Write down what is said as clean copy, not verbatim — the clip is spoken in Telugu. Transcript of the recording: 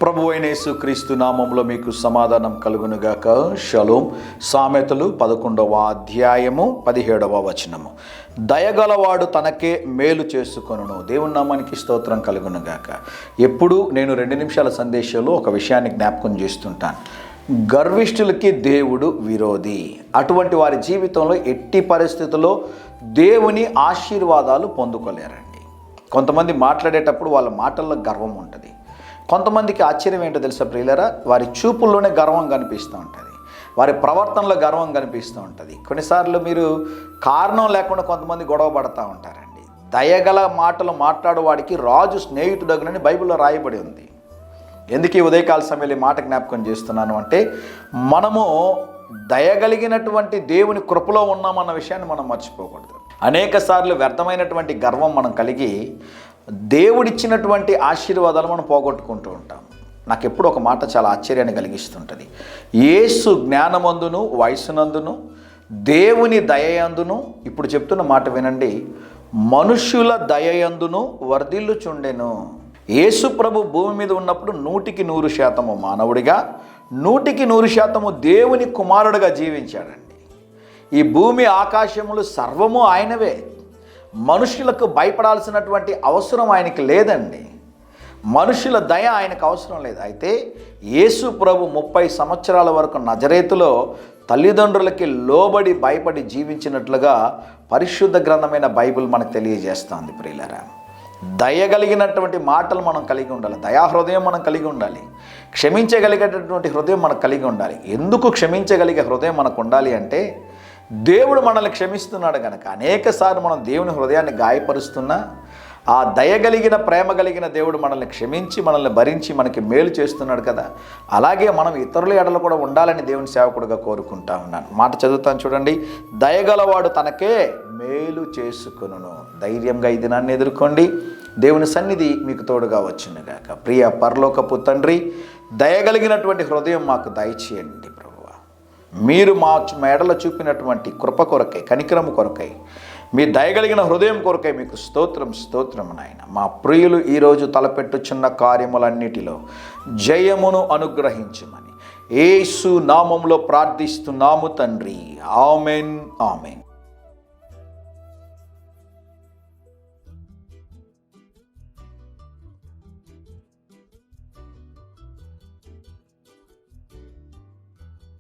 ప్రభు అయిన యేసుక్రీస్తు నామములో మీకు సమాధానం కలుగునుగాక. షలోం. సామెతలు 11వ అధ్యాయము 17వ వచనము. దయగలవాడు తనకే మేలు చేసుకొనును. దేవుని నామానికి స్తోత్రం కలుగునుగాక. ఎప్పుడు నేను 2 నిమిషాల సందేశంలో ఒక విషయాన్ని జ్ఞాపకం చేస్తుంటాను. గర్విష్ఠులకి దేవుడు విరోధి. అటువంటి వారి జీవితంలో ఎట్టి పరిస్థితుల్లో దేవుని ఆశీర్వాదాలు పొందుకోలేరండి. కొంతమంది మాట్లాడేటప్పుడు వాళ్ళ మాటల్లో గర్వం ఉంటుంది. కొంతమందికి ఆశ్చర్యం ఏంటో తెలుసా ప్రియులరా, వారి చూపుల్లోనే గర్వం కనిపిస్తూ ఉంటుంది, వారి ప్రవర్తనలో గర్వం కనిపిస్తూ ఉంటుంది. కొన్నిసార్లు మీరు కారణం లేకుండా కొంతమంది గొడవ పడుతూ ఉంటారండి. దయగల మాటలు మాట్లాడు వాడికి రాజు స్నేహితుడగునని బైబిల్లో రాయబడి ఉంది. ఎందుకు ఈ ఉదయకాల సమయంలో ఈ మాట జ్ఞాపకం చేస్తున్నాను అంటే, మనము దయగలిగినటువంటి దేవుని కృపలో ఉన్నామన్న విషయాన్ని మనం మర్చిపోకూడదు. అనేక సార్లు వ్యర్థమైనటువంటి గర్వం మనం కలిగి దేవుడిచ్చినటువంటి ఆశీర్వాదాలు మనం పోగొట్టుకుంటూ ఉంటాం. నాకు ఎప్పుడు ఒక మాట చాలా ఆశ్చర్యాన్ని కలిగిస్తుంటుంది. యేసు జ్ఞానమందును వయసునందును దేవుని దయయందును, ఇప్పుడు చెప్తున్న మాట వినండి, మనుష్యుల దయయందును వర్ధిల్లుచుండెను. యేసు ప్రభు భూమి మీద ఉన్నప్పుడు 100% మానవుడిగా, 100% దేవుని కుమారుడిగా జీవించాడండి. ఈ భూమి ఆకాశములు సర్వము ఆయనవే. మనుషులకు భయపడాల్సినటువంటి అవసరం ఆయనకి లేదండి. మనుషుల దయ ఆయనకు అవసరం లేదు. అయితే యేసు ప్రభు 30 సంవత్సరాల వరకు నజరేతులో తల్లిదండ్రులకి లోబడి భయపడి జీవించినట్లుగా పరిశుద్ధ గ్రంథమైన బైబిల్ మనకు తెలియజేస్తుంది. ప్రియులారా, దయగలిగినటువంటి మాటలు మనం కలిగి ఉండాలి. దయాహృదయం మనం కలిగి ఉండాలి. క్షమించగలిగేటటువంటి హృదయం మనకు కలిగి ఉండాలి. ఎందుకు క్షమించగలిగే హృదయం మనకు ఉండాలి అంటే, దేవుడు మనల్ని క్షమిస్తున్నాడు కనుక. అనేకసార్లు మనం దేవుని హృదయాన్ని గాయపరుస్తున్నా ఆ దయగలిగిన ప్రేమ కలిగిన దేవుడు మనల్ని క్షమించి మనల్ని భరించి మనకి మేలు చేస్తున్నాడు కదా. అలాగే మనం ఇతరుల ఎడల కూడా ఉండాలని దేవుని సేవకుడిగా కోరుకుంటా ఉన్నాను. మాట చదువుతాను చూడండి. దయగలవాడు తనకే మేలు చేసుకొనును. ధైర్యంగా ఈ దినాన్ని ఎదుర్కోండి. దేవుని సన్నిధి మీకు తోడుగా వచ్చునుగాక. ప్రియ పరలోకపు తండ్రి, దయగలిగినటువంటి హృదయం మాకు దయచేయండి ప్రభువా. మీరు మా మెడలో చూపినటువంటి కృప కొరకై, కనికరము కొరకై, మీ దయగలిగిన హృదయం కొరకై మీకు స్తోత్రం నాయన. మా ప్రియులు ఈరోజు తలపెట్టుచున్న కార్యములన్నిటిలో జయమును అనుగ్రహించమని యేసు నామములో ప్రార్థిస్తున్నాము తండ్రి. Amen, amen.